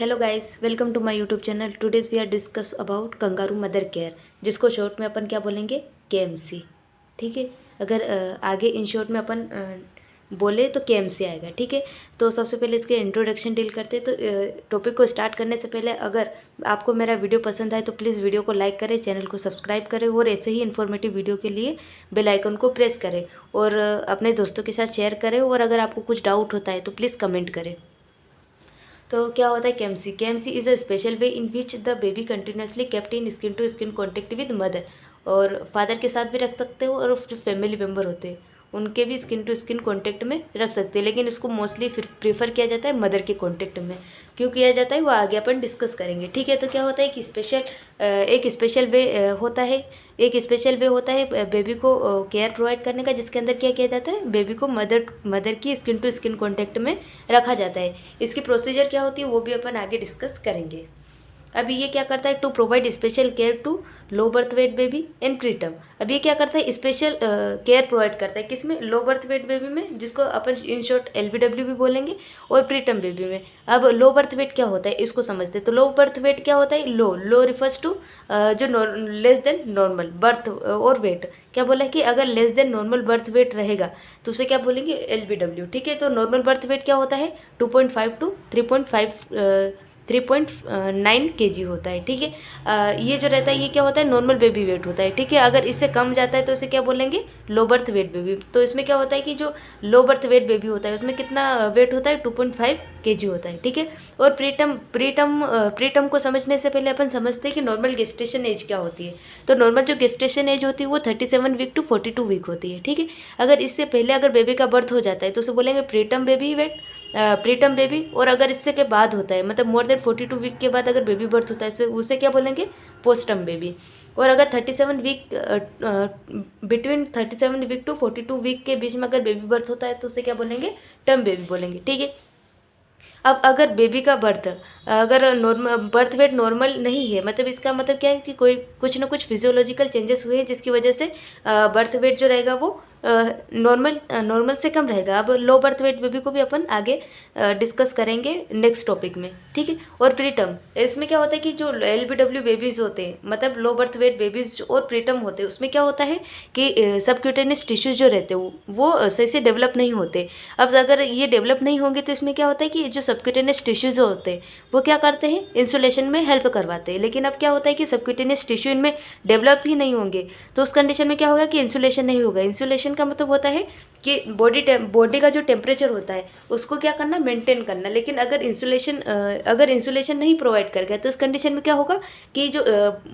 Hello guys, welcome to my YouTube channel. Today's we are discuss about kangaroo mother care, जिसको short में अपन क्या बोलेंगे, KMC. ठीक है। अगर आगे इन शॉर्ट में अपन बोले तो केएमसी आएगा। ठीक है। तो सबसे पहले इसके इंट्रोडक्शन डील करते हैं। तो टॉपिक को स्टार्ट करने से पहले अगर आपको मेरा वीडियो पसंद आए तो प्लीज़ वीडियो को लाइक करें, चैनल को सब्सक्राइब करें और ऐसे ही इन्फॉर्मेटिव वीडियो के लिए बेल आइकन को प्रेस करें और अपने दोस्तों के साथ शेयर करें। और अगर आपको कुछ डाउट होता है तो प्लीज़ कमेंट करें। तो क्या होता है KMC? KMC is a special way in which the baby continuously kept in skin to skin contact with mother. और फादर के साथ भी रख सकते हो और जो फैमिली मेम्बर होते हैं उनके भी स्किन टू स्किन कॉन्टेक्ट में रख सकते हैं, लेकिन इसको मोस्टली फिर प्रीफर किया जाता है मदर के कॉन्टेक्ट में। क्यों किया जाता है वो आगे अपन डिस्कस करेंगे। ठीक है। तो क्या होता है कि एक स्पेशल वे होता है, बेबी को केयर प्रोवाइड करने का, जिसके अंदर क्या किया जाता है, बेबी को मदर की स्किन टू स्किन कॉन्टेक्ट में रखा जाता है। इसकी प्रोसीजर क्या होती है वो भी अपन आगे डिस्कस करेंगे। अभी ये क्या करता है, to provide special care to low birth weight baby and preterm. अब ये क्या करता है, स्पेशल केयर प्रोवाइड करता है किसमें, लो बर्थ वेट बेबी में, जिसको अपन इन शॉर्ट LBW भी बोलेंगे, और प्रीटर्म बेबी में। अब लो बर्थ वेट क्या होता है इसको समझते हैं। तो लो बर्थ वेट क्या होता है, लो रिफर्स टू जो लेस देन नॉर्मल बर्थ और वेट। क्या बोला है कि अगर less than normal birth weight रहेगा तो उसे क्या बोलेंगे, LBW। ठीक है। तो नॉर्मल बर्थ वेट क्या होता है, 2.5 टू 3.9 kg होता है। ठीक है। ये जो रहता है ये क्या होता है, नॉर्मल बेबी वेट होता है। ठीक है। अगर इससे कम जाता है तो इसे क्या बोलेंगे, लो बर्थ वेट बेबी। तो इसमें क्या होता है कि जो लो बर्थ वेट बेबी होता है उसमें कितना वेट होता है, 2.5 kg होता है। ठीक है। और प्रीटर्म को समझने से पहले अपन समझते हैं कि नॉर्मल गेस्टेशन एज क्या होती है। तो नॉर्मल जो गेस्टेशन एज होती है वो 37 वीक टू 42 वीक होती है। ठीक है। अगर इससे पहले अगर बेबी का बर्थ हो जाता है तो उसे बोलेंगे प्रीटर्म बेबी। और अगर इससे के बाद होता है, मतलब मोर देन 42 वीक के बाद अगर बेबी बर्थ होता है तो उसे क्या बोलेंगे, पोस्टर्म बेबी। और अगर 37 week between 37 week to 42 week के बीच में अगर बेबी बर्थ होता है तो उसे क्या बोलेंगे, टर्म बेबी बोलेंगे। ठीक है। अब अगर बेबी का अगर नॉर्मल बर्थ वेट नॉर्मल नहीं है, मतलब इसका मतलब क्या है कि कोई कुछ ना कुछ फिजियोलॉजिकल चेंजेस हुए हैं जिसकी वजह से बर्थ वेट जो रहेगा वो नॉर्मल से कम रहेगा। अब लो बर्थ वेट बेबी को भी अपन आगे डिस्कस करेंगे नेक्स्ट टॉपिक में। ठीक है। और प्रीटर्म, इसमें क्या होता है कि जो LBW बेबीज़ होते हैं, मतलब लो बर्थ वेट बेबीज़ और प्रीटर्म होते हैं, उसमें क्या होता है कि सबक्यूटेनियस टिश्यूज जो रहते हैं वो सही से डेवलप नहीं होते। अब अगर ये डेवलप नहीं होंगे तो इसमें क्या होता है कि जो सबक्यूटेनियस टिश्यूज होते हैं वो क्या करते हैं, इंसुलेशन में हेल्प करवाते हैं। लेकिन अब क्या होता है कि सबक्यूटेनियस टिश्यू इनमें डेवलप ही नहीं होंगे तो उस कंडीशन में क्या होगा कि इंसुलेशन नहीं होगा। इंसुलेशन का मतलब होता है कि बॉडी का जो टेम्परेचर होता है उसको क्या करना, मेंटेन करना। लेकिन अगर इंसुलेशन नहीं प्रोवाइड कर गया तो इस कंडीशन में क्या होगा कि जो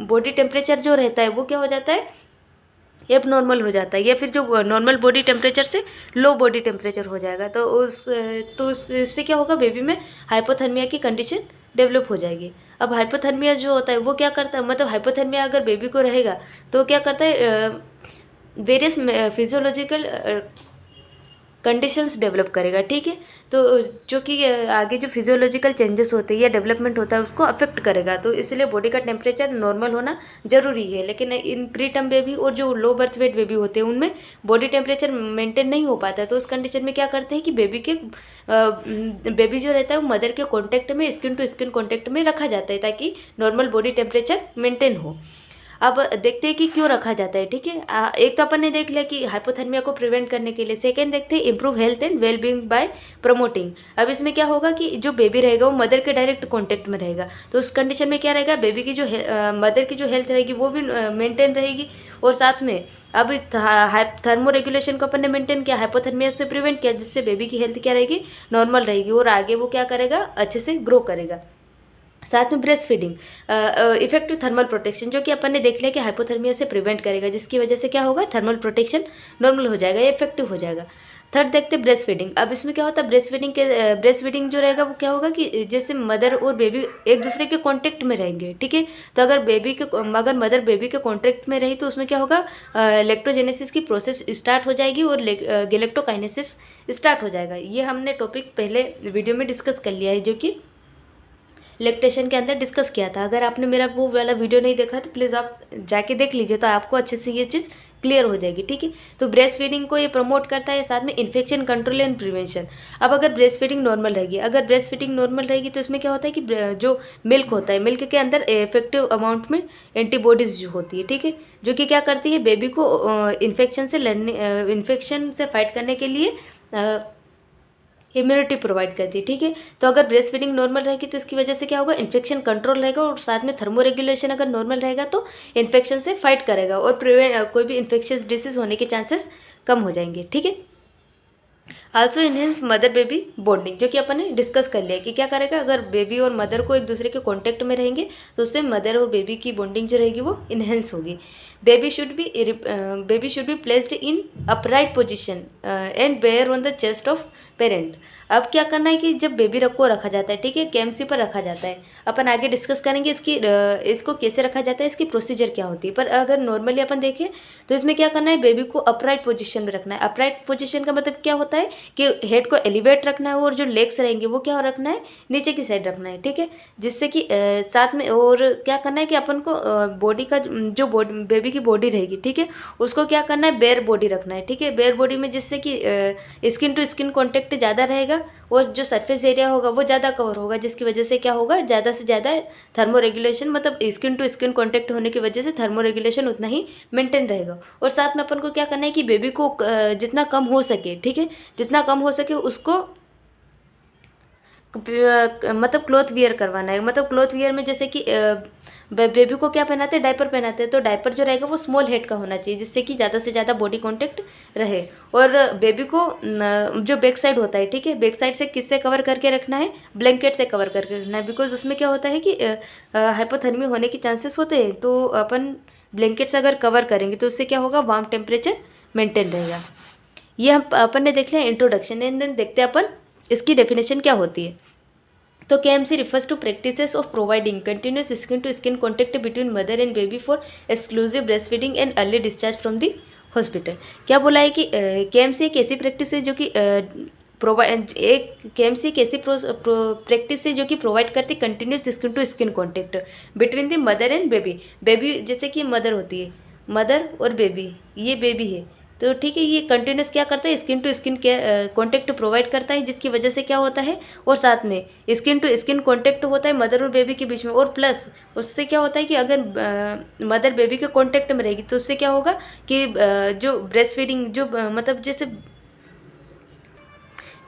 बॉडी टेम्परेचर जो रहता है वो क्या हो जाता है, एब नॉर्मल हो जाता है, या फिर जो नॉर्मल बॉडी टेम्परेचर से लो बॉडी टेम्परेचर हो जाएगा। तो इससे क्या होगा, बेबी में हाइपोथर्मिया की कंडीशन डेवलप हो जाएगी। अब हाइपोथर्मिया जो होता है वो क्या करता है, मतलब हाइपोथर्मिया अगर बेबी को रहेगा तो क्या करता है, वेरियस फिजियोलॉजिकल कंडीशंस डेवलप करेगा। ठीक है। तो जो कि आगे जो फिजियोलॉजिकल चेंजेस होते हैं या डेवलपमेंट होता है उसको अफेक्ट करेगा। तो इसलिए बॉडी का टेम्परेचर नॉर्मल होना जरूरी है। लेकिन इन प्रीटर्म बेबी और जो लो बर्थ वेट बेबी होते हैं उनमें बॉडी टेम्परेचर मेंटेन नहीं हो पाता है। तो उस कंडीशन में क्या करते हैं कि बेबी जो रहता है वो मदर के कॉन्टैक्ट में, स्किन टू स्किन कॉन्टैक्ट में रखा जाता है ताकि नॉर्मल बॉडी टेम्परेचर मेंटेन हो। अब देखते हैं कि क्यों रखा जाता है। ठीक है। एक तो अपन ने देख लिया कि हाइपोथर्मिया को प्रिवेंट करने के लिए। सेकंड देखते हैं improve health and wellbeing bye promoting. अब इसमें क्या होगा कि जो बेबी रहेगा वो मदर के डायरेक्ट कांटेक्ट में रहेगा तो उस कंडीशन में क्या रहेगा, बेबी की जो मदर की जो हेल्थ रहेगी वो भी मेंटेन रहेगी। और साथ में अब थर्मो रेगुलेशन को अपन ने मेंटेन किया, हाइपोथर्मिया से प्रिवेंट किया, जिससे बेबी की हेल्थ क्या रहेगी, नॉर्मल रहेगी और आगे वो क्या करेगा, अच्छे से ग्रो करेगा। साथ में breast feeding, effective thermal protection, जो कि अपन ने देख लिया कि हाइपोथर्मिया से प्रिवेंट करेगा, जिसकी वजह से क्या होगा, थर्मल प्रोटेक्शन नॉर्मल हो जाएगा, इफेक्टिव हो जाएगा। थर्ड देखते हैं ब्रेस्ट फीडिंग। अब इसमें क्या होता है, ब्रेस्ट फीडिंग जो रहेगा वो क्या होगा कि जैसे मदर और बेबी एक दूसरे के कांटेक्ट में रहेंगे। ठीक है। तो अगर मदर बेबी के कांटेक्ट में रही तो उसमें क्या होगा, लैक्टोजेनेसिस की प्रोसेस स्टार्ट हो जाएगी और गैलेक्टोकाइनेसिस स्टार्ट हो जाएगा। ये हमने टॉपिक पहले वीडियो में डिस्कस कर लिया है, जो कि लैक्टेशन के अंदर डिस्कस किया था। अगर आपने मेरा वो वाला वीडियो नहीं देखा तो प्लीज़ आप जाके देख लीजिए, तो आपको अच्छे से ये चीज़ क्लियर हो जाएगी। ठीक है, तो ब्रेस्ट फीडिंग को ये प्रमोट करता है, साथ में इन्फेक्शन कंट्रोल एंड प्रिवेंशन। अब अगर ब्रेस्ट फीडिंग नॉर्मल रहेगी, अगर ब्रेस्ट फीडिंग नॉर्मल रहेगी तो इसमें क्या होता है कि जो मिल्क होता है, मिल्क के अंदर इफेक्टिव अमाउंट में एंटीबॉडीज होती है। ठीक है, जो कि क्या करती है, बेबी को इन्फेक्शन से फाइट करने के लिए इम्यूनिटी प्रोवाइड करती है। ठीक है, तो अगर ब्रेस्ट फीडिंग नॉर्मल रहेगी तो इसकी वजह से क्या होगा, इन्फेक्शन कंट्रोल रहेगा, और साथ में थर्मो रेगुलेशन अगर नॉर्मल रहेगा तो इन्फेक्शन से फाइट करेगा, और कोई भी इन्फेक्शियस डिसीज होने के चांसेस कम हो जाएंगे। ठीक है, also enhance mother baby bonding, जो कि अपन ने डिस्कस कर लिया कि क्या करेगा, अगर बेबी और मदर को एक दूसरे के कॉन्टेक्ट में रहेंगे तो उससे मदर और बेबी की बॉन्डिंग जो रहेगी वो इनहेंस होगी। Baby should be placed in upright position and bare on the chest of parent. अब क्या करना है कि जब बेबी को रखा जाता है, ठीक है, केएमसी पर रखा जाता है, अपन आगे डिस्कस करेंगे इसको कैसे रखा जाता है, इसकी प्रोसीजर क्या होती है। पर अगर नॉर्मली अपन देखें तो इसमें क्या करना है, बेबी को अपराइट पोजीशन में रखना है। अपराइट पोजीशन का मतलब क्या होता है कि हेड को एलिवेट रखना है, और जो लेग्स रहेंगे वो क्या रखना है, नीचे की साइड रखना है। ठीक है, जिससे कि साथ में और क्या करना है कि अपन को बॉडी का जो बेबी की बॉडी रहेगी, ठीक है, उसको क्या करना है, बेयर बॉडी रखना है। ठीक है, बेयर बॉडी में जिससे कि स्किन टू स्किन कॉन्टेक्ट ज़्यादा रहेगा, और जो सरफेस एरिया होगा वो ज़्यादा कवर होगा, जिसकी वजह से क्या होगा, ज़्यादा से ज़्यादा थर्मो रेगुलेशन, मतलब स्किन टू स्किन कॉन्टेक्ट होने की वजह से थर्मो रेगुलेशन उतना ही मेंटेन रहेगा। और साथ में अपन को क्या करना है कि बेबी को जितना कम हो सके, ठीक है, जितना कम हो सके उसको मतलब क्लॉथ वियर करवाना है। मतलब क्लॉथ वियर में जैसे कि बेबी को क्या पहनाते हैं, डायपर पहनाते हैं, तो डायपर जो रहेगा वो स्मॉल हेड का होना चाहिए, जिससे कि ज़्यादा से ज़्यादा बॉडी कांटेक्ट रहे। और बेबी को जो बैक साइड होता है, ठीक है, बैक साइड से किससे कवर करके रखना है, ब्लैंकेट से कवर करके रखना है, बिकॉज उसमें क्या होता है कि हाइपोथर्मी होने के चांसेस होते हैं। तो अपन ब्लैंकेट से अगर कवर करेंगे तो उससे क्या होगा, वार्म टेम्परेचर मेंटेन रहेगा। ये हम अपन ने देख लिया इंट्रोडक्शन, एंड देन देखते हैं अपन इसकी डेफिनेशन क्या होती है। तो KMC refers to practices of providing continuous skin to skin contact between mother and baby for exclusive breast feeding and early discharge from the hospital. क्या बोला है कि केएमसी एक ऐसी प्रैक्टिस है जो कि केएमसी एक ऐसी प्रैक्टिस है जो कि प्रोवाइड करती continuous skin to skin contact between the mother and baby. Baby जैसे कि मदर होती है, मदर और बेबी, ये बेबी है, तो ठीक है, ये कंटिन्यूस क्या करता है, skin to skin contact provide करता है, जिसकी वजह से क्या होता है, और साथ में स्किन टू स्किन कॉन्टेक्ट होता है मदर और बेबी के बीच में, और प्लस उससे क्या होता है कि अगर मदर बेबी के कॉन्टेक्ट में रहेगी तो उससे क्या होगा कि जो ब्रेस्ट फीडिंग जो मतलब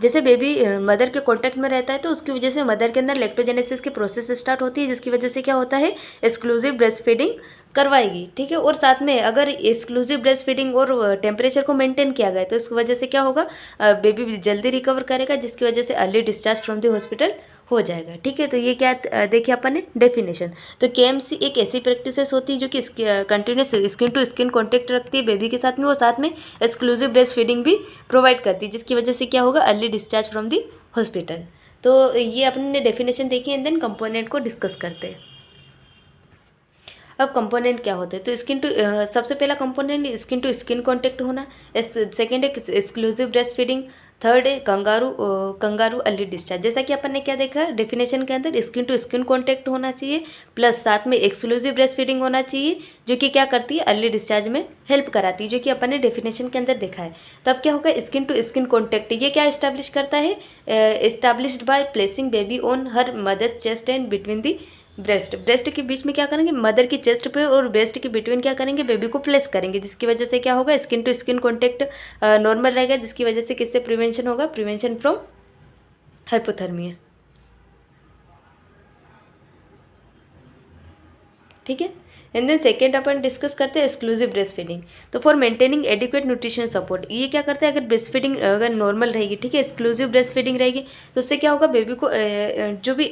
जैसे बेबी मदर के कांटेक्ट में रहता है तो उसकी वजह से मदर के अंदर लैक्टोजेनेसिस की प्रोसेस स्टार्ट होती है, जिसकी वजह से क्या होता है, एक्सक्लूसिव ब्रेस्ट फीडिंग करवाएगी। ठीक है, और साथ में अगर एक्सक्लूसिव ब्रेस्ट फीडिंग और टेम्परेचर को मेंटेन किया गया तो इस वजह से क्या होगा, बेबी जल्दी रिकवर करेगा, जिसकी वजह से early discharge from the hospital हो जाएगा। ठीक है, तो ये क्या देखिए अपन ने डेफिनेशन। तो केएमसी एक ऐसी प्रैक्टिसेस होती है जो कि continuous skin to skin contact रखती है बेबी के साथ में, और साथ में एक्सक्लूसिव ब्रेस्ट फीडिंग भी प्रोवाइड करती है, जिसकी वजह से क्या होगा, early discharge from the hospital. तो ये अपने डेफिनेशन देखी, एंड देन कंपोनेंट को डिस्कस करते हैं। अब कंपोनेंट क्या होते हैं, तो स्किन टू सबसे पहला component skin to skin contact होना, सेकेंड है एक्सक्लूसिव ब्रेस्ट फीडिंग, थर्ड है कंगारू अर्ली डिस्चार्ज। जैसा कि अपन ने क्या देखा डेफिनेशन के अंदर, स्किन टू स्किन कॉन्टेक्ट होना चाहिए, प्लस साथ में एक्सक्लूसिव ब्रेस्ट फीडिंग होना चाहिए, जो कि क्या करती है, अर्ली डिस्चार्ज में हेल्प कराती है, जो कि अपन ने डेफिनेशन के अंदर देखा है। तो अब क्या होगा, स्किन टू स्किन कॉन्टेक्ट ये क्या इस्टेब्लिश करता है, established by placing baby on her mother's chest and between the breast के बीच में क्या करेंगे, मदर की चेस्ट पे और ब्रेस्ट के बिटवीन क्या करेंगे, बेबी को प्लेस करेंगे, जिसकी वजह से क्या होगा, skin to skin contact normal रहेगा, जिसकी वजह से किससे प्रिवेंशन होगा, प्रिवेंशन फ्रॉम हाइपोथर्मिया। ठीक है, एंड देन सेकेंड अपन डिस्कस करते हैं एक्सक्लूसिव ब्रेस्ट फीडिंग। तो for maintaining adequate nutrition support, ये क्या करता है, अगर ब्रेस्ट फीडिंग अगर नॉर्मल रहेगी, ठीक है, एक्सक्लूसिव ब्रेस्ट फीडिंग रहेगी, तो उससे क्या होगा, बेबी को जो भी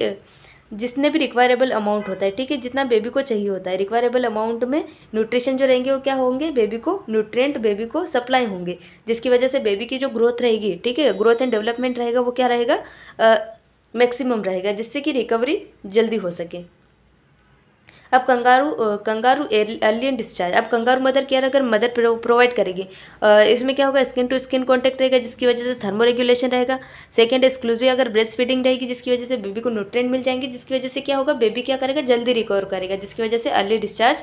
जितने भी रिक्वायरेबल अमाउंट होता है, ठीक है, जितना बेबी को चाहिए होता है, रिक्वायरेबल अमाउंट में न्यूट्रिशन जो रहेंगे वो क्या होंगे, बेबी को न्यूट्रिएंट बेबी को सप्लाई होंगे, जिसकी वजह से बेबी की जो ग्रोथ रहेगी, ठीक है, ग्रोथ एंड डेवलपमेंट रहेगा, वो क्या रहेगा, मैक्सिमम रहेगा, जिससे कि रिकवरी जल्दी हो सके। अब कंगारू अर्ली डिस्चार्ज। अब कंगारू मदर केयर अगर मदर प्रोवाइड करेगी, इसमें क्या होगा, स्किन टू स्किन कॉन्टेक्ट रहेगा, जिसकी वजह से थर्मो रेगुलेशन रहेगा। सेकंड एक्सक्लूसिव अगर ब्रेस्ट फीडिंग रहेगी, जिसकी वजह से बेबी को न्यूट्रिएंट मिल जाएंगे, जिसकी वजह से क्या होगा, बेबी क्या करेगा, जल्दी रिकवर करेगा, जिसकी वजह से अर्ली डिस्चार्ज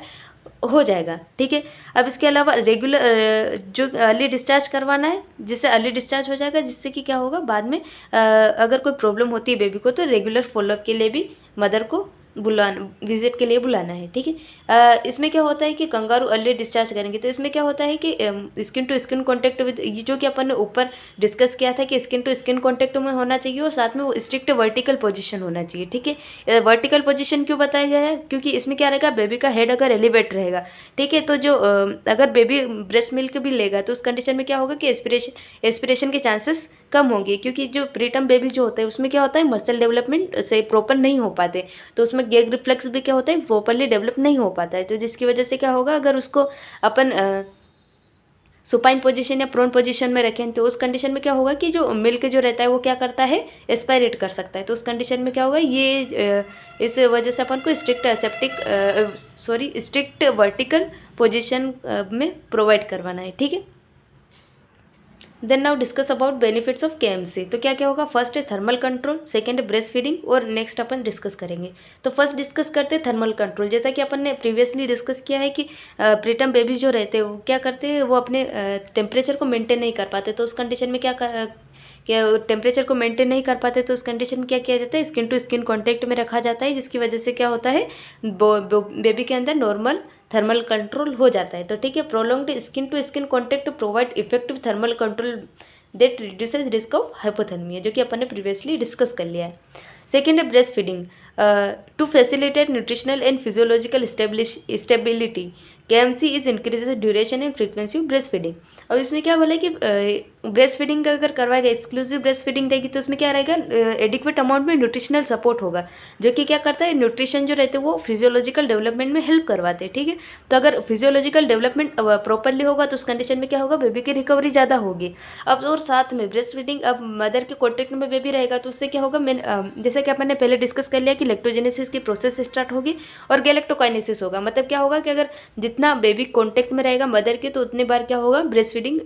हो जाएगा, ठीक है। अब इसके अलावा रेगुलर जो अर्ली डिस्चार्ज करवाना है, जिससे अर्ली डिस्चार्ज हो जाएगा, जिससे कि क्या होगा बाद में अगर कोई प्रॉब्लम होती है बेबी को तो रेगुलर फॉलोअप के लिए भी मदर को विजिट के लिए बुलाना है, ठीक है। इसमें क्या होता है कि कंगारू अर्ली डिस्चार्ज करेंगे तो इसमें क्या होता है कि skin to skin contact with, ये जो कि अपन ने ऊपर डिस्कस किया था कि स्किन टू स्किन कॉन्टैक्ट में होना चाहिए और साथ में वो स्ट्रिक्ट वर्टिकल पोजीशन होना चाहिए, ठीक है। वर्टिकल पोजीशन क्यों बताया गया है, क्योंकि इसमें क्या रहेगा, बेबी का हेड अगर एलिवेट रहेगा, ठीक है, तो जो अगर बेबी ब्रेस्ट मिल्क भी लेगा तो उस कंडीशन में क्या होगा कि एस्पिरेशन के चांसेस कम होंगे, क्योंकि जो प्रीटर्म बेबी जो होता है उसमें क्या होता है मसल डेवलपमेंट से प्रॉपर नहीं हो पाते, तो उसमें गैग रिफ्लेक्स भी क्या होता है प्रॉपरली डेवलप नहीं हो पाता है, तो जिसकी वजह से क्या होगा अगर उसको अपन सुपाइन पोजीशन या प्रोन पोजीशन में रखें तो उस कंडीशन में क्या होगा कि जो मिल्क जो रहता है वो क्या करता है एस्पायरेट कर सकता है, तो उस कंडीशन में क्या होगा ये इस वजह से अपन को स्ट्रिक्ट वर्टिकल पोजीशन में प्रोवाइड करवाना है, ठीक है। Then now discuss about benefits of KMC. तो क्या क्या होगा, फर्स्ट है थर्मल कंट्रोल, सेकंड है ब्रेस्ट फीडिंग और नेक्स्ट अपन डिस्कस करेंगे। तो फर्स्ट डिस्कस करते हैं थर्मल कंट्रोल। जैसा कि अपन ने प्रीवियसली डिस्कस किया है कि प्रीटर्म बेबीज जो रहते हैं वो क्या करते हैं, वो अपने टेम्परेचर को मेंटेन नहीं कर पाते, तो उस कंडीशन में क्या टेम्परेचर को मेंटेन नहीं कर पाते तो उस कंडीशन में क्या किया जाता है, स्किन टू स्किन कॉन्टैक्ट में रखा जाता है, जिसकी वजह से क्या होता है बेबी के अंदर नॉर्मल थर्मल कंट्रोल हो जाता है। तो ठीक है, prolonged skin to skin contact provide effective thermal control that reduces risk of hypothermia, जो कि अपन ने प्रीवियसली डिस्कस कर लिया है। सेकेंड है breast feeding to facilitate nutritional and physiological stability, KMC is increases duration and frequency of breast feeding. और इसमें क्या बोला कि ब्रेस्ट फीडिंग अगर करवाएगा, एक्सक्लूसिव ब्रेस्ट फीडिंग रहेगी तो उसमें क्या रहेगा, एडिक्वेट अमाउंट में न्यूट्रिशनल सपोर्ट होगा, जो कि क्या करता है न्यूट्रिशन जो रहते हैं वो फिजियोलॉजिकल डेवलपमेंट में हेल्प करवाते हैं, ठीक है। तो अगर फिजियोलॉजिकल डेवलपमेंट प्रॉपरली होगा तो उस कंडीशन में क्या होगा, बेबी की रिकवरी ज़्यादा होगी। अब और साथ में ब्रेस्ट फीडिंग, अब मदर के कॉन्टेक्ट में बेबी रहेगा तो उससे क्या होगा, जैसा कि अपन ने पहले डिस्कस कर लिया कि लैक्टोजेनेसिस की प्रोसेस स्टार्ट होगी और गैलेक्टोकाइनेसिस होगा। मतलब क्या होगा कि अगर जितना बेबी कॉन्टेक्ट में रहेगा मदर के तो उतनी बार क्या होगा, ब्रेस्ट फीडिंग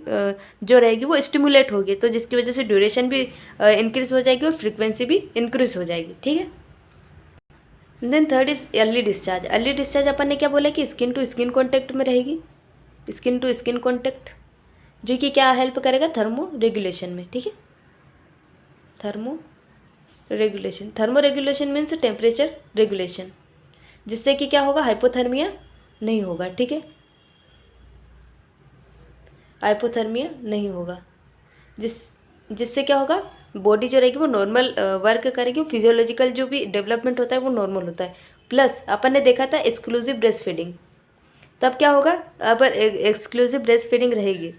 जो रहेगी वो स्टिमुलेट होगी, तो जिसकी वजह से ड्यूरेशन भी इंक्रीज हो जाएगी और फ्रीक्वेंसी भी इंक्रीज हो जाएगी, ठीक है। Then third is early discharge. Early discharge अपन ने क्या बोला कि स्किन टू स्किन कॉन्टैक्ट में रहेगी, स्किन टू स्किन कॉन्टैक्ट, जो कि क्या हेल्प करेगा, थर्मो रेगुलेशन में, ठीक है। Thermo regulation means temperature regulation, जिससे कि क्या होगा, हाइपोथर्मिया नहीं होगा, ठीक है, हाइपोथर्मिया नहीं होगा, जिससे क्या होगा, बॉडी जो रहेगी वो नॉर्मल वर्क करेगी, फिजियोलॉजिकल जो भी डेवलपमेंट होता है वो नॉर्मल होता है। प्लस अपन ने देखा था एक्सक्लूसिव ब्रेस्ट फीडिंग, तब क्या होगा, अगर एक्सक्लूसिव ब्रेस्ट फीडिंग रहेगी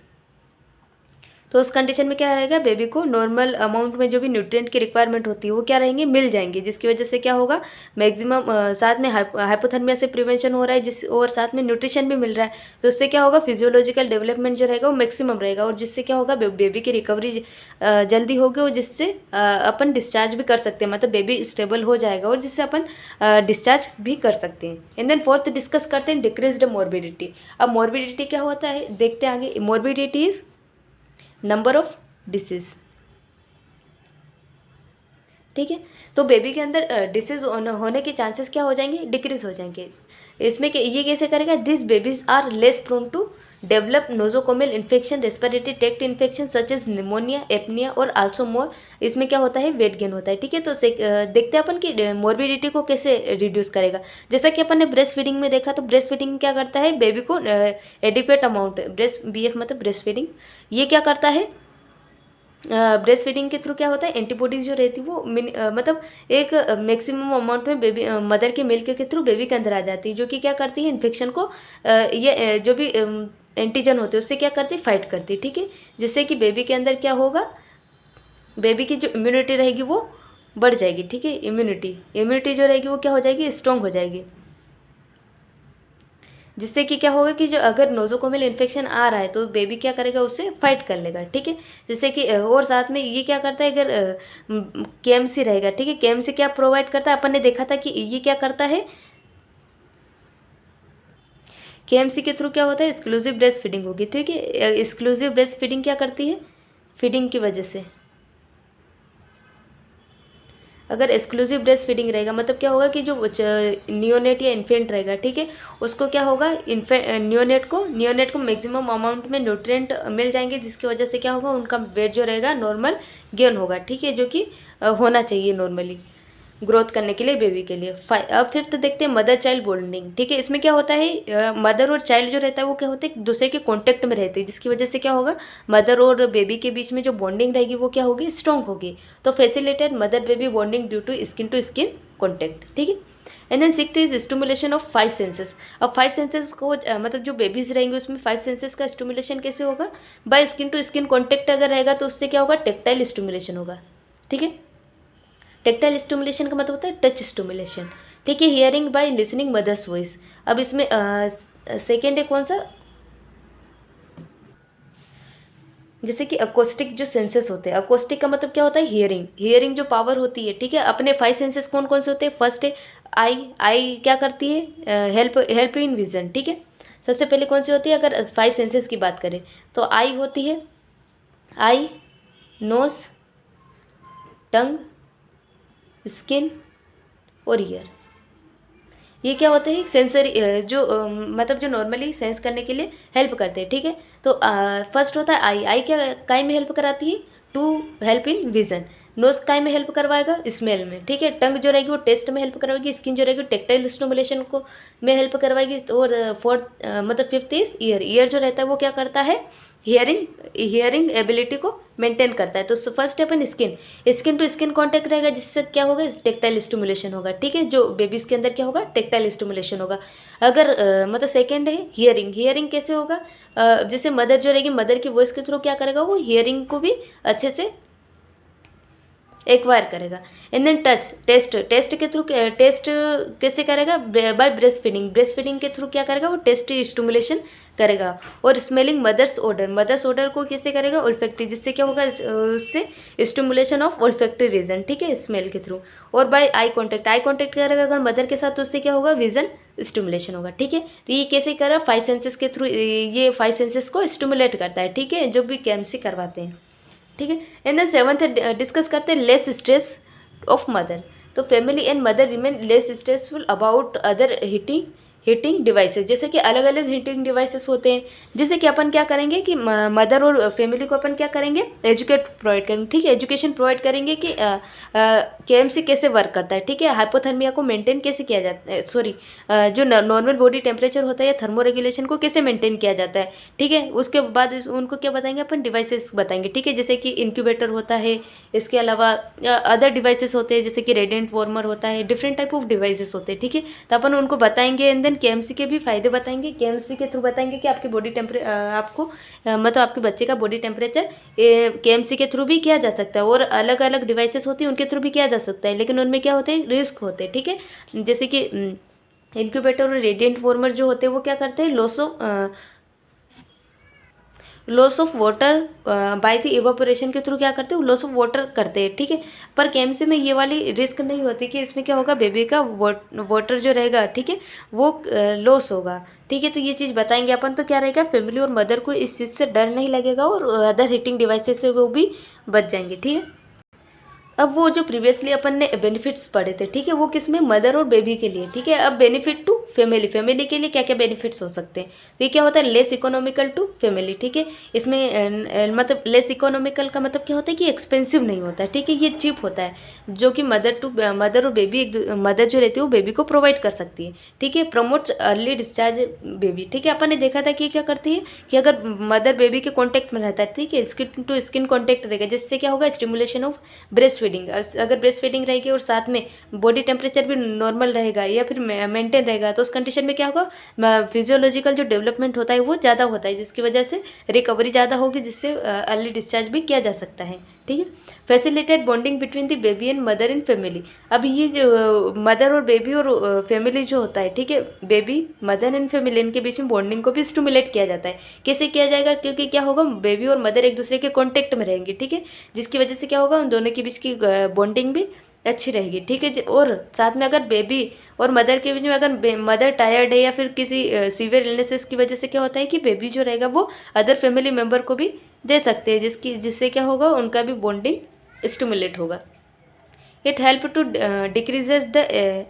तो उस कंडीशन में क्या रहेगा, बेबी को नॉर्मल अमाउंट में जो भी न्यूट्रिएंट की रिक्वायरमेंट होती है वो क्या रहेंगे, मिल जाएंगे, जिसकी वजह से क्या होगा, मैक्सिमम साथ में हाइपोथर्मिया से प्रिवेंशन हो रहा है, और साथ में न्यूट्रिशन भी मिल रहा है, तो उससे क्या होगा, फिजियोलॉजिकल डेवलपमेंट जो रहेगा वो मैक्सिमम रहेगा, और जिससे क्या होगा, बेबी की रिकवरी जल्दी होगी, और जिससे अपन डिस्चार्ज भी कर सकते हैं, मतलब बेबी स्टेबल हो जाएगा और जिससे अपन डिस्चार्ज भी कर सकते हैं। एंड देन फोर्थ डिस्कस करते हैं डिक्रीज्ड मोर्बिडिटी। अब मोर्बिडिटी क्या होता है, देखते हैं आगे। Morbidity is number of disease, ठीक है। तो बेबी के अंदर डिसीज होने के चांसेस क्या हो जाएंगे, डिक्रीज हो जाएंगे। इसमें ये कैसे करेगा, this babies are less prone to develop nosocomial infection, respiratory tract infection such as pneumonia, apnea और आल्सो मोर। इसमें क्या होता है, वेट गेन होता है, ठीक है। तो देखते हैं अपन कि मोर्बिडिटी को कैसे रिड्यूस करेगा। जैसा कि अपन ने ब्रेस्ट फीडिंग में देखा, तो ब्रेस्ट फीडिंग क्या करता है, बेबी को एडिक्वेट अमाउंट ब्रेस्ट BF मतलब ब्रेस्ट फीडिंग, ये क्या करता है, ब्रेस्ट फीडिंग के थ्रू क्या होता है, एंटीबॉडीज जो रहती है वो मतलब एक मैक्सिमम अमाउंट में बेबी मदर के मिल्क के थ्रू बेबी के अंदर आ जाती है, जो कि क्या करती है, इन्फेक्शन को ये जो भी एंटीजन होते हैं उससे क्या करती है, फाइट करती है, ठीक है। जिससे कि बेबी के अंदर क्या होगा, बेबी की जो इम्यूनिटी रहेगी वो बढ़ जाएगी, ठीक है। इम्यूनिटी जो रहेगी वो क्या हो जाएगी, स्ट्रॉन्ग हो जाएगी, जिससे कि क्या होगा कि जो अगर नोजोकोमियल इन्फेक्शन आ रहा है तो बेबी क्या करेगा, उससे फाइट कर लेगा, ठीक है। जिससे कि और साथ में ये क्या करता है, अगर KMC रहेगा, ठीक है। KMC क्या प्रोवाइड करता है, अपन ने देखा था कि ये क्या करता है, KMC के थ्रू क्या होता है, एक्सक्लूसिव ब्रेस्ट फीडिंग होगी, ठीक है। एक्सक्लूसिव ब्रेस्ट फीडिंग क्या करती है, फीडिंग की वजह से अगर एक्सक्लूसिव ब्रेस्ट फीडिंग रहेगा मतलब क्या होगा कि जो नियोनेट या इन्फेंट रहेगा, ठीक है, उसको क्या होगा, नियोनेट को मैक्सिमम अमाउंट में न्यूट्रिएंट मिल जाएंगे, जिसकी वजह से क्या होगा, उनका वेट जो रहेगा नॉर्मल गेन होगा, ठीक है, जो कि होना चाहिए नॉर्मली ग्रोथ करने के लिए बेबी के लिए। अब फिफ्थ देखते हैं मदर चाइल्ड बॉन्डिंग, ठीक है। इसमें क्या होता है, मदर और चाइल्ड जो रहता है वो क्या होता है, एक दूसरे के कॉन्टेक्ट में रहते हैं, जिसकी वजह से क्या होगा, मदर और बेबी के बीच में जो बॉन्डिंग रहेगी वो क्या होगी, स्ट्रॉन्ग होगी। तो facilitate mother baby bonding due to skin contact, ठीक है। And then sixth is stimulation of 5 senses. अब 5 सेंसेस को मतलब जो बेबीज रहेंगे उसमें 5 सेंसेस का स्टिमुलेशन कैसे होगा, by skin to skin contact अगर रहेगा तो उससे क्या होगा, टेक्टाइल स्टिमुलेशन होगा, ठीक है। टेक्टाइल स्टिमुलेशन का मतलब होता है टच स्टिमुलेशन, ठीक है। Hearing by listening mother's voice. अब इसमें सेकेंड है कौन सा, जैसे कि अकोस्टिक जो सेंसेस होते हैं, अकोस्टिक का मतलब क्या होता है, हियरिंग जो पावर होती है, ठीक है। अपने 5 सेंसेस कौन कौन से होते हैं, फर्स्ट है आई क्या करती है, हेल्प इन विजन, ठीक है। सबसे पहले कौन सी होती है, अगर 5 सेंसेस की बात करें तो आई होती है, आई, नोज, टंग, स्किन और ईयर। ये क्या होते हैं, सेंसरी जो मतलब जो नॉर्मली सेंस करने के लिए हेल्प करते हैं, ठीक है। तो फर्स्ट होता है आई क्या काय में हेल्प कराती है, to help in vision. Nose काय में हेल्प करवाएगा, स्मेल में, ठीक है। टंग जो रहेगी वो टेस्ट में हेल्प करवाएगी। स्किन जो रहेगी टेक्टाइल स्टिमुलेशन को में हेल्प करवाएगी। और फोर्थ मतलब फिफ्थ इज ईयर जो रहता है वो क्या करता है, हियरिंग एबिलिटी को मेंटेन करता है। तो फर्स्ट है अपन स्किन टू स्किन कांटेक्ट रहेगा, जिससे क्या होगा, टेक्टाइल स्टिमुलेशन होगा, ठीक है। जो बेबीज के अंदर क्या होगा, टेक्टाइल स्टिमुलेशन होगा। अगर मतलब सेकंड है हियरिंग कैसे होगा, जैसे मदर जो रहेगी, मदर की वॉइस के थ्रू क्या करेगा, वो हियरिंग को भी अच्छे से एक्वायर करेगा। एंड देन टेस्ट के थ्रू टेस्ट कैसे करेगा, बाय ब्रेस्ट फीडिंग के थ्रू क्या करेगा, वो टेस्ट स्टिमुलेशन करेगा। और स्मेलिंग मदर्स ऑर्डर को कैसे करेगा, ओल्फैक्टरी, जिससे क्या होगा, उससे स्टिमुलेशन ऑफ ओल्फैक्टरी रीजन, ठीक है, स्मेल के थ्रू। और बाय आई कॉन्टेक्ट करेगा अगर मदर के साथ, तो उससे क्या होगा, विजन स्टिमुलेशन होगा, ठीक है। तो ये कैसे करेगा, 5 सेंसेस के थ्रू, ये 5 सेंसेस को स्टिमुलेट करता है, ठीक है, जो भी केएमसी करवाते हैं, ठीक है। एंड द सेवंथ डिस्कस करते हैं लेस स्ट्रेस ऑफ मदर। तो family and mother remain less stressful about other heating devices. जैसे कि अलग अलग हीटिंग डिवाइसेस होते हैं, जैसे कि अपन क्या करेंगे कि मदर और फैमिली को अपन क्या करेंगे, एजुकेट प्रोवाइड करेंगे, ठीक है, एजुकेशन प्रोवाइड करेंगे कि केएमसी कैसे वर्क करता है, ठीक है, हाइपोथर्मिया को मेंटेन कैसे किया जाता है, जो नॉर्मल बॉडी टेम्परेचर होता है या थर्मो रेगुलेशन को कैसे मेंटेन किया जाता है, ठीक है। उसके बाद उनको क्या बताएंगे, अपन डिवाइसेस बताएंगे, ठीक है, जैसे कि इंक्यूबेटर होता है, इसके अलावा अदर डिवाइसेस होते हैं, जैसे कि रेडिएंट वार्मर होता है, डिफरेंट टाइप ऑफ डिवाइसेस होते हैं, ठीक है। तो अपन उनको बताएंगे। एंड देन केएमसी के भी फायदे बताएंगे, केएमसी के थ्रू बताएंगे कि आपकी बॉडी आपको मतलब आपके बच्चे का बॉडी टेम्परेचर केएमसी के थ्रू भी किया जा सकता है। और अलग अलग डिवाइसेस होती हैं उनके थ्रू भी किया जा सकता है, लेकिन उनमें क्या होते हैं, रिस्क होते हैं, ठीक है। जैसे कि इंक्यूबेटर और रेडिएंट वार्मर जो होते हैं वो क्या करते हैं, loss of water by the evaporation के थ्रू क्या करते हैं, लॉस ऑफ वाटर करते हैं, ठीक है। पर केएमसी में ये वाली रिस्क नहीं होती कि इसमें क्या होगा, बेबी का वाटर जो रहेगा, ठीक है, वो लॉस होगा, ठीक है। तो ये चीज़ बताएंगे अपन। तो क्या रहेगा, फैमिली और मदर को इस चीज़ से डर नहीं लगेगा और अदर हीटिंग डिवाइसेस से वो भी बच जाएंगे, ठीक है। अब वो जो प्रीवियसली अपन ने बेनिफिट्स पढ़े थे, ठीक है, वो किस में, मदर और बेबी के लिए, ठीक है। अब बेनिफिट टू फैमिली के लिए क्या क्या बेनिफिट्स हो सकते हैं, तो ये क्या होता है, लेस इकोनॉमिकल टू फैमिली, ठीक है। इसमें मतलब लेस इकोनॉमिकल का मतलब क्या होता है कि एक्सपेंसिव नहीं होता है, ठीक है, ये चीप होता है, जो कि मदर और बेबी मदर जो रहती है वो बेबी को प्रोवाइड कर सकती है, ठीक है। प्रमोट अर्ली डिस्चार्ज बेबी, ठीक है। अपन ने देखा था कि क्या करती है कि अगर मदर बेबी के कॉन्टैक्ट में रहता है, ठीक है, स्किन टू स्किन कॉन्टैक्ट रहेगा, जिससे क्या होगा, स्टिमुलेशन ऑफ ब्रेस्ट फीडिंग। अगर ब्रेस्ट फीडिंग रहेगी और साथ में बॉडी टेम्परेचर भी नॉर्मल रहेगा या फिर मेंटेन रहेगा, तो उस कंडीशन में क्या होगा, फिजियोलॉजिकल जो डेवलपमेंट होता है वो ज़्यादा होता है, जिसकी वजह से रिकवरी ज़्यादा होगी, जिससे अर्ली डिस्चार्ज भी किया जा सकता है, ठीक है। Facilitate bonding between the baby and mother in family. अब ये जो मदर और बेबी और फैमिली जो होता है, ठीक है, बेबी मदर एंड फैमिली, इनके बीच में बॉन्डिंग को भी स्टिमुलेट किया जाता है। कैसे किया जाएगा, क्योंकि क्या होगा, बेबी और मदर एक दूसरे के कॉन्टेक्ट में रहेंगे, ठीक है, जिसकी वजह से क्या होगा, उन दोनों के बीच की बॉन्डिंग भी अच्छी रहेगी, ठीक है। और साथ में अगर बेबी और मदर के बीच में अगर मदर टायर्ड है या फिर किसी सीवियर इलनेसेस की वजह से क्या होता है कि बेबी जो रहेगा वो अदर फैमिली मेम्बर को भी दे सकते हैं, जिससे क्या होगा, उनका भी बॉन्डिंग स्टिमुलेट होगा। It help to decreases the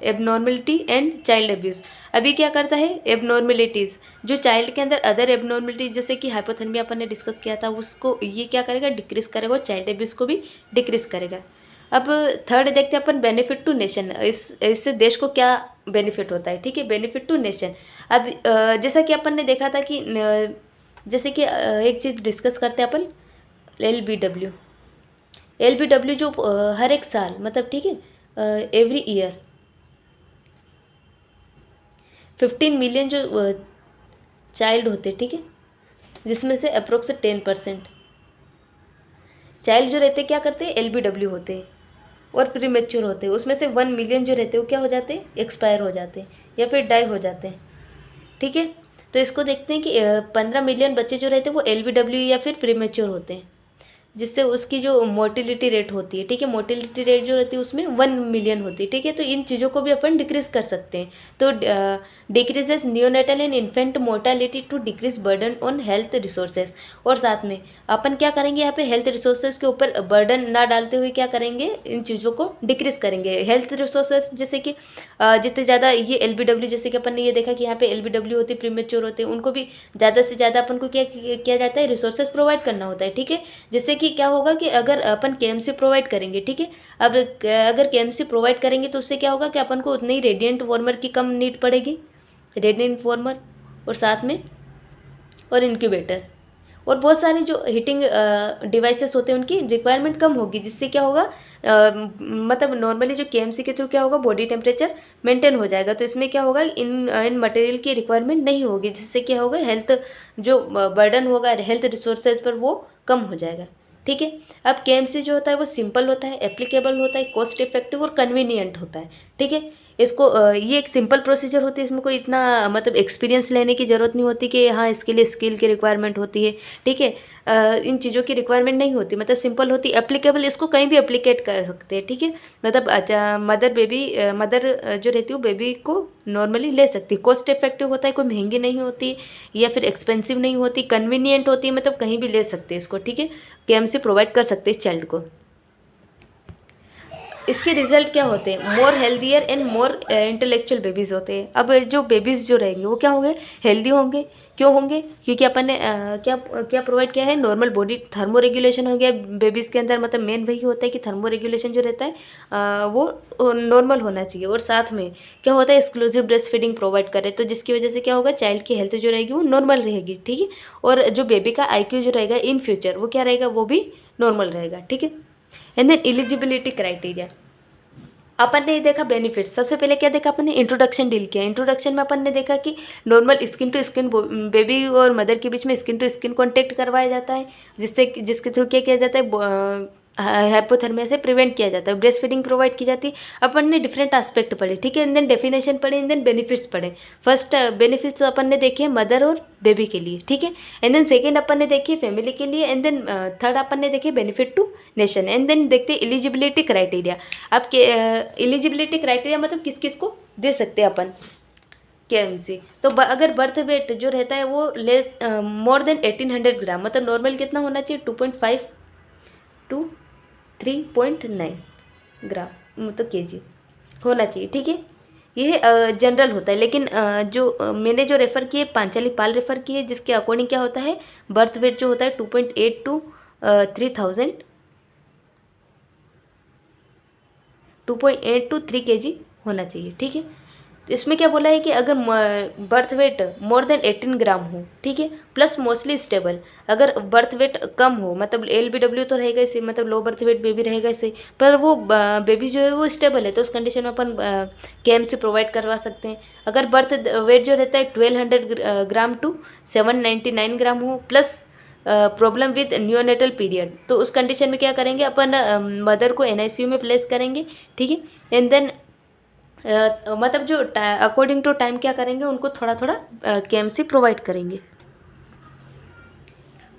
abnormality and child abuse. अभी क्या करता है, एबनॉर्मलिटीज़ जो चाइल्ड के अंदर अदर एबनॉर्मलिटीज जैसे कि हाइपोथर्मिया अपन ने डिस्कस किया था, उसको ये क्या करेगा, डिक्रीज करेगा, और चाइल्ड अब्यूज़ को भी डिक्रीज करेगा। अब थर्ड देखते हैं अपन, बेनिफिट टू नेशन। इससे देश को क्या बेनिफिट होता है, ठीक है, बेनिफिट टू नेशन। अब जैसा कि अपन ने देखा था कि जैसे कि एक चीज़ डिस्कस करते हैं अपन, LBW जो हर एक साल मतलब, ठीक है, एवरी ईयर 15 मिलियन जो चाइल्ड होते, ठीक है, जिसमें से अप्रोक्स 10% चाइल्ड जो रहते क्या करते हैं, LBW होते हैं और प्रीमेच्योर होते हैं। उसमें से 1 मिलियन जो रहते हैं वो क्या हो जाते हैं, एक्सपायर हो जाते हैं या फिर डाई हो जाते हैं, ठीक है। तो इसको देखते हैं कि 15 मिलियन बच्चे जो रहते हैं वो LBW या फिर प्रीमेच्योर होते हैं, जिससे उसकी जो मोटिलिटी रेट होती है, ठीक है, मोटिलिटी रेट जो रहती है उसमें 1 मिलियन होती है, ठीक है। तो इन चीज़ों को भी अपन डिक्रीज कर सकते हैं। तो decreases neonatal and infant mortality to decrease burden on health resources. और साथ में अपन क्या करेंगे, यहाँ पे हेल्थ रिसोर्सेज के ऊपर बर्डन ना डालते हुए क्या करेंगे, इन चीज़ों को डिक्रीज करेंगे। हेल्थ रिसोर्सेज जैसे कि जितने ज़्यादा ये LBW, जैसे कि अपन ने ये देखा कि यहाँ पे LBW होते हैं, प्रीमेच्योर होते हैं, उनको भी ज़्यादा से ज़्यादा अपन को क्या किया जाता है, रिसोर्सेज प्रोवाइड करना होता है, ठीक है। जिससे कि क्या होगा कि अगर अपन KMC प्रोवाइड करेंगे, ठीक है, अब अगर KMC प्रोवाइड करेंगे तो उससे क्या होगा कि अपन को उतनी ही रेडिएंट वार्मर की कम नीड पड़ेगी, रेडिएंट वार्मर और साथ में और इंक्यूबेटर और बहुत सारे जो हीटिंग डिवाइसेस होते हैं उनकी रिक्वायरमेंट कम होगी, जिससे क्या होगा, मतलब नॉर्मली जो KMC के थ्रू क्या होगा, बॉडी टेम्परेचर मेंटेन हो जाएगा। तो इसमें क्या होगा, इन मटेरियल की रिक्वायरमेंट नहीं होगी, जिससे क्या होगा, हेल्थ जो बर्डन होगा हेल्थ रिसोर्सेज पर वो कम हो जाएगा, ठीक है। अब KMC जो होता है वो सिंपल होता है, एप्लीकेबल होता है, कॉस्ट इफेक्टिव और कन्वीनियंट होता है, ठीक है। इसको ये एक सिंपल प्रोसीजर होती है, इसमें कोई इतना मतलब एक्सपीरियंस लेने की ज़रूरत नहीं होती कि हाँ इसके लिए स्किल की रिक्वायरमेंट होती है, ठीक है। इन चीज़ों की रिक्वायरमेंट नहीं होती, मतलब सिंपल होती, एप्लीकेबल, इसको कहीं भी एप्लीकेट कर सकते हैं, ठीक है। मतलब मदर जो रहती है वो बेबी को नॉर्मली ले सकती है, कॉस्ट इफेक्टिव होता है, कोई महंगी नहीं होती या फिर एक्सपेंसिव नहीं होती, कन्वीनियंट होती है, मतलब कहीं भी ले सकते हैं इसको, ठीक है। KMC प्रोवाइड कर सकते हैं इस चाइल्ड को। इसके रिजल्ट क्या होते हैं, मोर healthier and more intellectual babies होते हैं। अब जो बेबीज़ जो रहेंगे वो क्या होंगे, हेल्दी होंगे। क्यों होंगे, क्योंकि अपन ने क्या क्या प्रोवाइड किया है, नॉर्मल बॉडी थर्मो रेगुलेशन हो गया बेबीज़ के अंदर, मतलब मेन वही होता है कि थर्मो रेगुलेशन जो रहता है वो नॉर्मल होना चाहिए। और साथ में क्या होता है, एक्सक्लूसिव ब्रेस्ट फीडिंग प्रोवाइड करें, तो जिसकी वजह से क्या होगा, चाइल्ड की हेल्थ जो रहेगी वो नॉर्मल रहेगी, ठीक है। और जो बेबी का IQ जो रहेगा इन फ्यूचर वो क्या रहेगा, वो भी नॉर्मल रहेगा, ठीक है। एंड देन एलिजिबिलिटी क्राइटेरिया, अपन ने देखा बेनिफिट्स। सबसे पहले क्या देखा अपन ने, इंट्रोडक्शन डील किया। इंट्रोडक्शन में अपन ने देखा कि normal skin to skin baby और मदर के बीच में स्किन टू स्किन कॉन्टेक्ट करवाया जाता है, जिसके थ्रू क्या किया जाता है, हाइपोथर्मिया से प्रिवेंट किया जाता है, ब्रेस्ट फीडिंग प्रोवाइड की जाती है। अपन ने डिफरेंट एस्पेक्ट पढ़े, ठीक है, एंड देन डेफिनेशन पढ़े, एंड देन बेनिफिट्स पढ़े। फर्स्ट बेनिफिट्स अपन ने देखे मदर और बेबी के लिए, ठीक है, एंड देन सेकेंड अपन ने देखी फैमिली के लिए, एंड देन थर्ड अपन ने देखे benefit to nation, and then देखते हैं एलिजिबिलिटी क्राइटेरिया। अब एलिजिबिलिटी क्राइटेरिया मतलब किस किस को दे सकते हैं अपन KMC। तो अगर बर्थ वेट जो रहता है वो लेस मोर देन 1800 ग्राम, मतलब नॉर्मल कितना होना चाहिए, 2.5 टू 3.9 ग्राम तो KG होना चाहिए, ठीक है। ये जनरल होता है, लेकिन जो मैंने जो रेफ़र किए पांचाली पाल रेफ़र किए, जिसके अकॉर्डिंग क्या होता है, बर्थ वेट जो होता है 2.8 टू 3 kg होना चाहिए, ठीक है। तो इसमें क्या बोला है कि अगर बर्थ वेट मोर देन 18 ग्राम हो, ठीक है, प्लस मोस्टली स्टेबल। अगर बर्थ वेट कम हो, मतलब LBW तो रहेगा इसे, मतलब लो बर्थ वेट बेबी रहेगा इसे, पर वो बेबी जो है वो स्टेबल है, तो उस कंडीशन में अपन KMC प्रोवाइड करवा सकते हैं। अगर बर्थ वेट जो रहता है 1200 ग्राम टू 799 ग्राम हो, plus problem with neonatal period, तो उस कंडीशन में क्या करेंगे अपन, मदर को NICU में प्लेस करेंगे, ठीक है। एंड देन मतलब जो अकॉर्डिंग टू टाइम क्या करेंगे, उनको थोड़ा थोड़ा KMC प्रोवाइड करेंगे,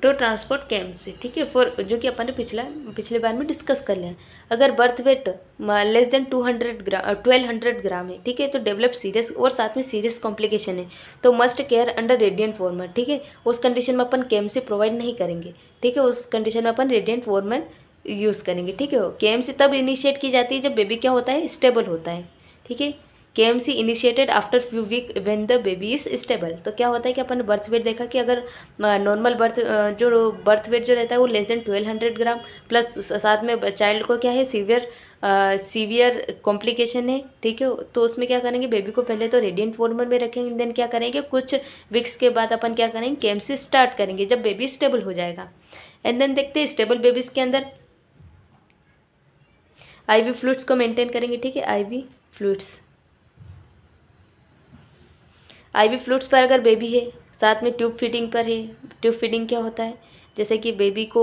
टू ट्रांसपोर्ट KMC, ठीक है, फॉर जो कि अपन ने पिछले बार में डिस्कस कर लिया। अगर बर्थ वेट लेस देन 1200 ग्राम है, ठीक है, तो डेवलप सीरियस और साथ में सीरियस कॉम्प्लिकेशन है, तो must care under radiant warmer, ठीक है। उस कंडीशन में अपन KMC प्रोवाइड नहीं करेंगे, ठीक है, उस कंडीशन में अपन रेडिएंट वार्मर यूज़ करेंगे, ठीक है। केएमसी तब इनिशिएट की जाती है जब बेबी क्या होता है, स्टेबल होता है, ठीक है। KMC initiated after few week when the baby is stable. तो क्या होता है कि अपन ने बर्थ वेट देखा कि अगर नॉर्मल बर्थ वेट जो रहता है वो लेस देन 1200 ग्राम, प्लस साथ में चाइल्ड को क्या है, सीवियर कॉम्प्लिकेशन है, ठीक है। तो उसमें क्या करेंगे, बेबी को पहले तो रेडिएंट फॉर्मर में रखेंगे, देन क्या करेंगे, कुछ वीक्स के बाद अपन क्या करेंगे, केएमसी स्टार्ट करेंगे जब बेबी स्टेबल हो जाएगा। एंड देन देखते हैं स्टेबल बेबीज के अंदर आईवी फ्लूइड्स को मेंटेन करेंगे, ठीक है। आईवी फ्लूइड्स पर अगर बेबी है, साथ में ट्यूब फीडिंग पर है। ट्यूब फीडिंग क्या होता है, जैसे कि बेबी को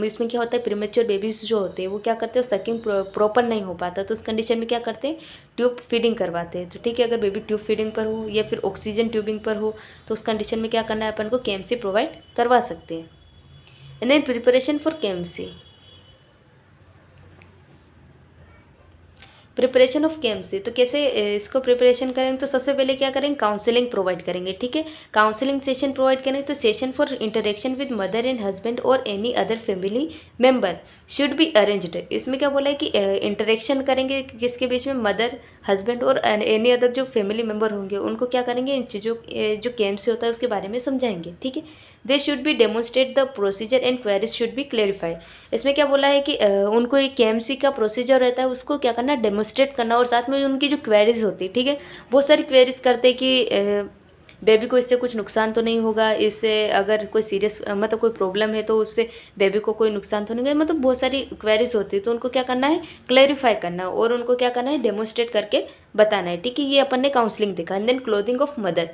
इसमें क्या होता है, प्रीमेच्योर बेबीज जो होते हैं वो क्या करते हैं, सकिंग प्रॉपर नहीं हो पाता, तो उस कंडीशन में क्या करते हैं, ट्यूब फीडिंग करवाते हैं। तो ठीक है, अगर बेबी ट्यूब फीडिंग पर हो या फिर ऑक्सीजन ट्यूबिंग पर हो तो उस कंडीशन में क्या करना है, अपन को केएमसी प्रोवाइड करवा सकते हैं। And then preparation for KMC, preparation of KMC. तो कैसे इसको प्रिपरेशन करेंगे, तो सबसे पहले क्या करेंगे, काउंसलिंग प्रोवाइड करेंगे, ठीक है। काउंसलिंग सेशन प्रोवाइड करेंगे, तो session for interaction with mother and husband और any other family member should be arranged. इसमें क्या बोला है कि इंटरेक्शन करेंगे किसके बीच में, मदर, हस्बैंड और एनी अदर जो फैमिली मेम्बर होंगे उनको क्या करेंगे, इन चीज़ों जो केएमसी होता है उसके बारे में समझाएंगे, ठीक है। They should be demonstrate the procedure and queries should be clarified. इसमें क्या बोला है कि उनको एक केएमसी का प्रोसीजर रहता है उसको क्या करना, डेमोन्स्ट्रेट करना, और साथ में उनकी जो क्वेरीज होती है, ठीक है। बहुत सारी क्वेरीज करते हैं कि बेबी को इससे कुछ नुकसान तो नहीं होगा, इससे अगर कोई सीरियस मतलब कोई प्रॉब्लम है तो उससे बेबी को कोई नुकसान तो नहीं होगा, मतलब बहुत सारी क्वेरीज होती है, तो उनको क्या करना है, क्लैरिफाई करना, और उनको क्या करना है, डेमोन्स्ट्रेट करके बताना है, ठीक है। ये अपन ने काउंसलिंग देखा। And then clothing of mother,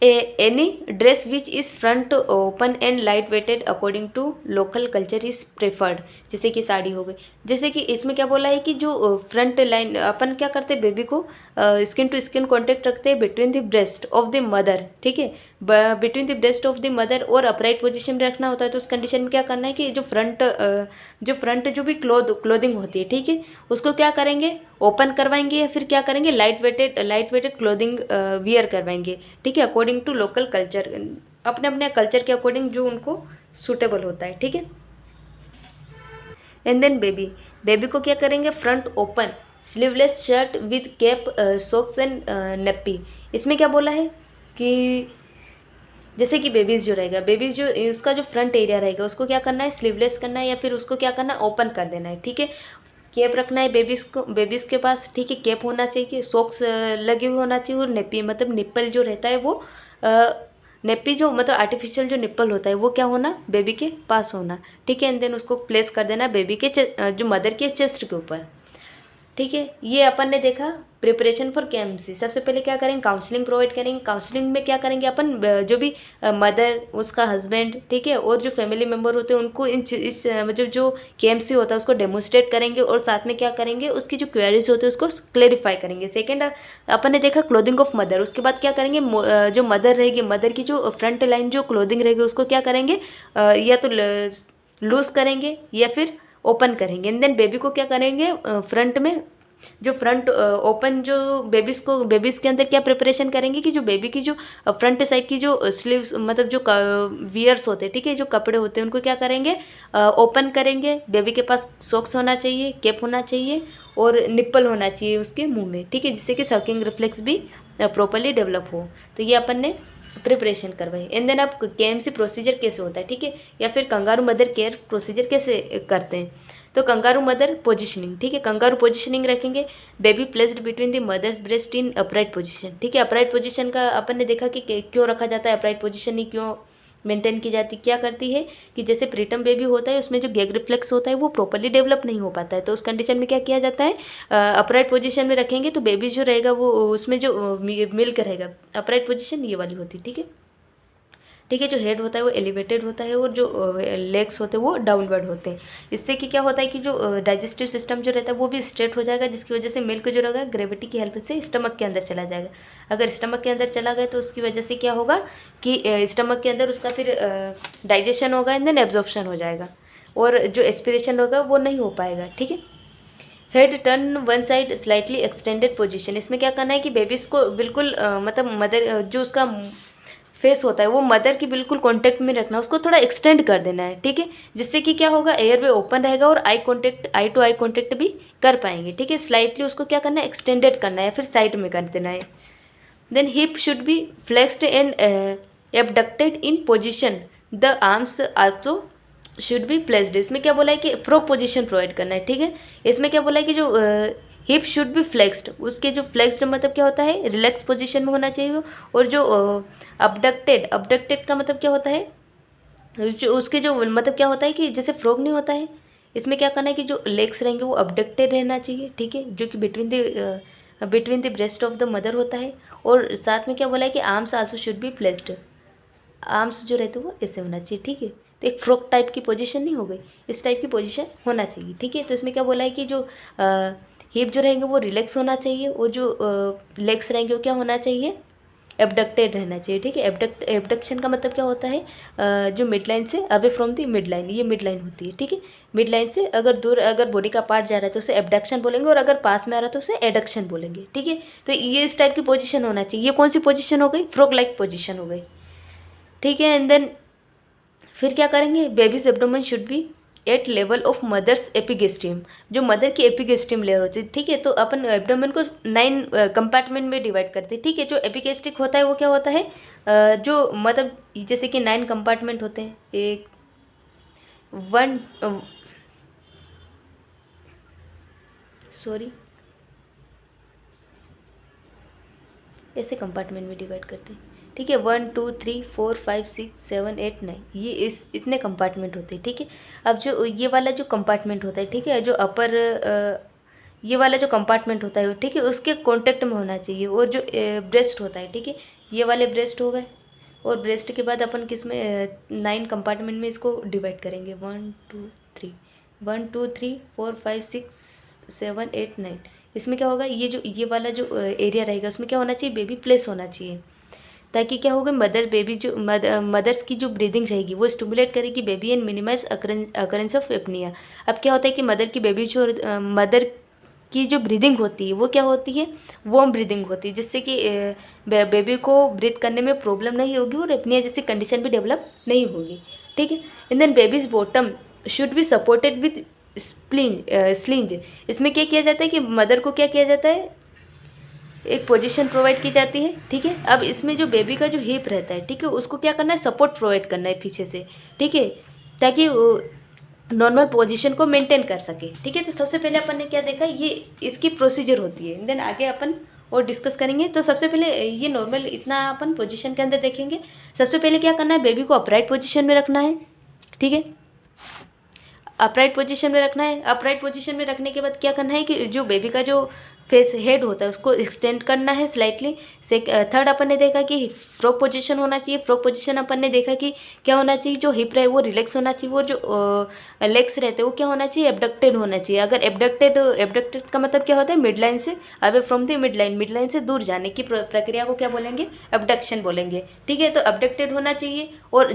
any dress which is front open and light weighted according to local culture is preferred। जैसे कि साड़ी हो गई, जैसे कि इसमें क्या बोला है कि जो फ्रंट लाइन अपन क्या करते हैं, बेबी को स्किन टू स्किन कांटेक्ट रखते हैं between the breast of the mother, ठीक है, between the breast of the mother, और अपराइट पोजीशन में रखना होता है। तो उस कंडीशन में क्या करना है कि जो फ्रंट जो भी क्लोथिंग होती है, ठीक है, उसको क्या करेंगे, ओपन करवाएंगे या फिर क्या करेंगे, लाइट वेटेड क्लोथिंग वियर करवाएंगे, ठीक है, अकॉर्डिंग टू लोकल कल्चर, अपने अपने कल्चर के अकॉर्डिंग जो उनको सूटेबल होता है, ठीक है। एंड देन बेबी को क्या करेंगे, front open sleeveless shirt with cap, socks and nappy. इसमें क्या बोला है कि जैसे कि बेबीज़ जो रहेगा, बेबीज जो उसका जो फ्रंट एरिया रहेगा उसको क्या करना है, स्लीवलेस करना है या फिर उसको क्या करना है, ओपन कर देना है, ठीक है। कैप रखना है बेबीज़ के पास, ठीक है, कैप होना चाहिए, सॉक्स लगे हुए होना चाहिए, और नेपी मतलब निप्पल जो रहता है वो नेपी जो मतलब आर्टिफिशियल जो निप्पल होता है वो क्या होना, बेबी के पास होना, ठीक है। एंड देन उसको प्लेस कर देना बेबी के जो मदर के चेस्ट के ऊपर, ठीक है। ये अपन ने देखा प्रिपरेशन फॉर केएमसी। सबसे पहले क्या करेंगे, काउंसलिंग प्रोवाइड करेंगे। काउंसलिंग में क्या करेंगे अपन, जो भी मदर, उसका हस्बैंड, ठीक है, और जो फैमिली मेम्बर होते हैं उनको इस मतलब जो केएमसी होता है उसको डेमोन्स्ट्रेट करेंगे, और साथ में क्या करेंगे, उसकी जो क्वेरीज होती है उसको क्लेरिफाई करेंगे। सेकेंड अपन ने देखा क्लोथिंग ऑफ मदर। उसके बाद क्या करेंगे, जो मदर रहेगी, मदर की जो फ्रंट लाइन जो क्लोथिंग रहेगी उसको क्या करेंगे, या तो लूज करेंगे या फिर ओपन करेंगे। एंड देन बेबी को क्या करेंगे, फ्रंट में जो फ्रंट ओपन जो बेबीज़ के अंदर क्या प्रिपरेशन करेंगे कि जो बेबी की जो फ्रंट साइड की जो स्लीव्स मतलब जो वियर्स होते हैं, ठीक है, जो कपड़े होते हैं उनको क्या करेंगे, ओपन करेंगे। बेबी के पास सॉक्स होना चाहिए, कैप होना चाहिए, और निप्पल होना चाहिए उसके मुंह में, ठीक है, जिससे कि सकिंग रिफ्लेक्स भी प्रॉपरली डेवलप हो। तो ये अपन ने प्रिपरेशन करवाई। एंड देन आप केएमसी प्रोसीजर कैसे होता है, ठीक है, या फिर कंगारू मदर केयर प्रोसीजर कैसे करते हैं। तो कंगारू मदर पोजिशनिंग, ठीक है, कंगारू पोजिशनिंग रखेंगे। Baby placed between the mother's breast in upright position, ठीक है। अपराइट पोजीशन का अपन ने देखा कि क्यों रखा जाता है, अपराइट पोजीशन ही क्यों मेंटेन की जाती, क्या करती है कि जैसे प्रीटर्म बेबी होता है उसमें जो गैग रिफ्लेक्स होता है वो प्रॉपरली डेवलप नहीं हो पाता है, तो उस कंडीशन में क्या किया जाता है, अपराइट पोजीशन में रखेंगे तो बेबी जो रहेगा वो उसमें जो मिल्क रहेगा, अपराइट पोजीशन ये वाली होती है, ठीक है। ठीक है, जो हेड होता है वो एलिवेटेड होता है और जो लेग्स होते हैं वो डाउनवर्ड होते हैं। इससे कि क्या होता है कि जो डाइजेस्टिव सिस्टम जो रहता है वो भी स्ट्रेट हो जाएगा, जिसकी वजह से मिल्क जो रहेगा ग्रेविटी की हेल्प से स्टमक के अंदर चला जाएगा। अगर स्टमक के अंदर चला गया तो उसकी वजह से क्या होगा कि स्टमक के अंदर उसका फिर डाइजेशन होगा एंड देन एब्जॉर्प्शन हो जाएगा, और जो एस्पिरेशन होगा वो नहीं हो पाएगा, ठीक है। Head turn one side slightly extended position. इसमें क्या करना है कि बेबीज़ को बिल्कुल मतलब मदर जो उसका फेस होता है वो मदर की बिल्कुल कांटेक्ट में रखना, उसको थोड़ा एक्सटेंड कर देना है, ठीक है, जिससे कि क्या होगा, एयरवे ओपन रहेगा और आई टू आई कांटेक्ट भी कर पाएंगे, ठीक है। स्लाइटली उसको क्या करना है, एक्सटेंडेड करना है, फिर साइड में कर देना है। Then hip should be flexed and abducted in position, the arms also should be placed. इसमें क्या बोला है कि फ्रॉग पोजीशन प्रोवाइड करना है, ठीक है। इसमें क्या बोला है कि जो हिप शुड बी फ्लेक्स्ड, उसके जो फ्लेक्स्ड मतलब क्या होता है, रिलैक्स पोजीशन में होना चाहिए वो। और जो अबडक्टेड का मतलब क्या होता है, जो उसके जो मतलब क्या होता है कि जैसे फ्रॉग नहीं होता है, इसमें क्या करना है कि जो लेग्स रहेंगे वो अबडक्टेड रहना चाहिए, ठीक है, जो कि between the breast of the mother होता है। और साथ में क्या बोला है कि arms also should be placed, arms जो रहते हैं वो ऐसे होना चाहिए, ठीक है। तो एक फ्रॉक टाइप की पोजीशन नहीं हो गई, इस टाइप की पोजीशन होना चाहिए, ठीक है। तो इसमें क्या बोला है कि जो हिप जो रहेंगे वो रिलैक्स होना चाहिए, और जो लेग्स रहेंगे वो क्या होना चाहिए, एबडक्टेड रहना चाहिए, ठीक है। एबडक्शन का मतलब क्या होता है, जो मिड लाइन से away from the mid line, ये मिड लाइन होती है, ठीक है। मिड लाइन से अगर दूर अगर बॉडी का पार्ट जा रहा है तो उसे एबडक्शन बोलेंगे, और अगर पास में आ रहा है तो उसे एडक्शन बोलेंगे, ठीक है। तो ये इस टाइप की पोजीशन होना चाहिए। ये कौन सी पोजीशन हो गई, फ्रॉग लाइक पोजीशन हो गई, ठीक है। एंड देन फिर क्या करेंगे, baby's abdomen should be at level of mother's epigastrium, जो मदर की एपिगेस्ट्रियम लेयर होती है, ठीक है। तो अपन एब्डोमेन को 9 कंपार्टमेंट में डिवाइड करते हैं, ठीक है। जो एपिगेस्ट्रिक होता है वो क्या होता है, जो मतलब जैसे कि 9 कंपार्टमेंट होते हैं, एक वन सॉरी ऐसे कंपार्टमेंट में डिवाइड करते हैं, ठीक है। 1 2 3 4 5 6 7 8 9, ये इतने कंपार्टमेंट होते हैं, ठीक है। अब जो ये वाला जो कंपार्टमेंट होता है, ठीक है, जो अपर ये वाला जो कंपार्टमेंट होता है, ठीक है, उसके कांटेक्ट में होना चाहिए। और जो ब्रेस्ट होता है, ठीक है, ये वाले ब्रेस्ट हो गए। और ब्रेस्ट के बाद अपन किस में 9 कंपार्टमेंट में इसको डिवाइड करेंगे, 1 2 3 4 5 6 7 8 9। इसमें क्या होगा, ये वाला जो एरिया रहेगा उसमें क्या होना चाहिए, बेबी प्लेस होना चाहिए, ताकि क्या होगा, मदर्स की जो ब्रीदिंग रहेगी वो स्टिमुलेट करेगी baby and minimize occurrence of apnea. अब क्या होता है कि मदर की जो ब्रीदिंग होती है वो क्या होती है, वार्म ब्रीदिंग होती है, जिससे कि बेबी को ब्रीथ करने में प्रॉब्लम नहीं होगी और एपनिया जैसी कंडीशन भी डेवलप नहीं होगी, ठीक है। And then baby's bottom should be supported with slings. इसमें क्या किया जाता है कि मदर को क्या किया जाता है, एक पोजीशन प्रोवाइड की जाती है, ठीक है। अब इसमें जो बेबी का जो हिप रहता है, ठीक है, उसको क्या करना है, सपोर्ट प्रोवाइड करना है पीछे से, ठीक है, ताकि नॉर्मल पोजीशन को मेंटेन कर सके, ठीक है। तो सबसे पहले अपन ने क्या देखा, ये इसकी प्रोसीजर होती है। देन आगे अपन और डिस्कस करेंगे। तो सबसे पहले ये नॉर्मल इतना अपन पोजीशन के अंदर देखेंगे। सबसे पहले क्या करना है, बेबी को अपराइट पोजीशन में रखना है, ठीक है, अपराइट पोजीशन में रखना है। अपराइट पोजीशन में रखने के बाद क्या करना है कि जो बेबी का जो फेस हेड होता है उसको एक्सटेंड करना है स्लाइटली। थर्ड अपन ने देखा कि फ्रॉग पोजीशन होना चाहिए। फ्रॉग पोजीशन अपन ने देखा कि क्या होना चाहिए, जो हिप रहे वो रिलैक्स होना चाहिए, और जो लेग्स रहते हैं वो क्या होना चाहिए, एबडक्टेड होना चाहिए। अगर एबडक्टेड का मतलब क्या होता है, मिड लाइन से away from the mid line से दूर जाने की प्रक्रिया को क्या बोलेंगे, एबडक्शन बोलेंगे, ठीक है। तो एबडक्टेड होना चाहिए। और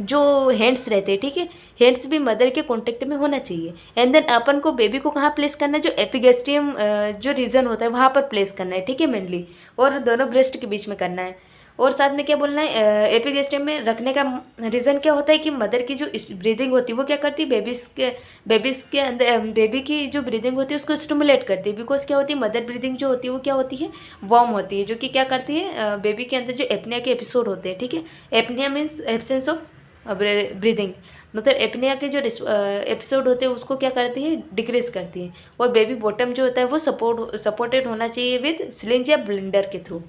जो हैंड्स रहते हैं, ठीक है, हैंड्स भी मदर के कॉन्टेक्ट में होना चाहिए। एंड देन अपन को बेबी को कहाँ प्लेस करना है, जो एपिगेस्ट्रियम जो रीजन होता है वहाँ पर प्लेस करना है, ठीक है, मेनली, और दोनों ब्रेस्ट के बीच में करना है। और साथ में क्या बोलना है, एपिगेस्ट्रियम में रखने का रीज़न क्या होता है कि मदर की जो ब्रीदिंग होती है वो क्या करती है, बेबीज़ के अंदर बेबी की जो ब्रीदिंग होती है उसको स्टिमुलेट करती है। बिकॉज क्या होती है, मदर ब्रीदिंग जो होती है वो क्या होती है, वार्म होती है, जो कि क्या करती है, बेबी के अंदर जो एपनिया के एपिसोड होते हैं, ठीक है, apnoea means absence of breathing, मतलब एपनिया के जो एपिसोड होते हैं उसको क्या करती है, डिक्रीज करती है। और बेबी बॉटम जो होता है वो सपोर्टेड होना चाहिए विद सिलिंज या ब्लेंडर के थ्रू।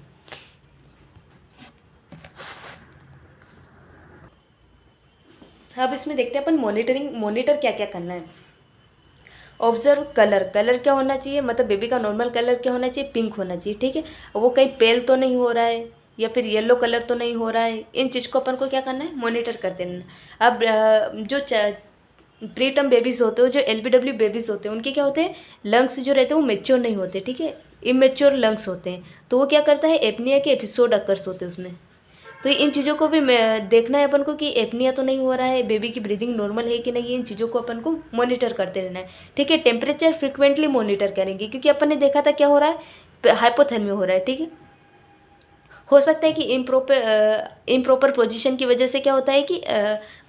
अब इसमें देखते हैं अपन मॉनिटर क्या क्या करना है। ऑब्जर्व कलर क्या होना चाहिए, मतलब बेबी का नॉर्मल कलर क्या होना चाहिए, पिंक होना चाहिए, ठीक है। वो कहीं पेल तो नहीं हो रहा है या फिर येलो कलर तो नहीं हो रहा है, इन चीज़ को अपन को क्या करना है, मॉनिटर करते रहना। अब जो प्री टर्म बेबीज़ होते हैं, जो LBW बेबीज़ होते हैं, उनके क्या होते हैं, लंग्स जो रहते हैं वो मेच्योर नहीं होते, ठीक है, इमेच्योर लंग्स होते हैं। तो वो क्या करता है, एपनिया के एपिसोड अकर्स होते हैं उसमें। तो इन चीज़ों को भी देखना है अपन को कि एपनिया तो नहीं हो रहा है, बेबी की ब्रीदिंग नॉर्मल है कि नहीं, इन चीज़ों को अपन को मॉनिटर करते रहना है, ठीक है। टेम्परेचर फ्रिक्वेंटली मॉनिटर करेंगे, क्योंकि अपन ने देखा था क्या हो रहा है, हाइपोथर्मिया हो रहा है, ठीक है, हो सकता है कि इम्प्रॉपर पोजीशन की वजह से क्या होता है कि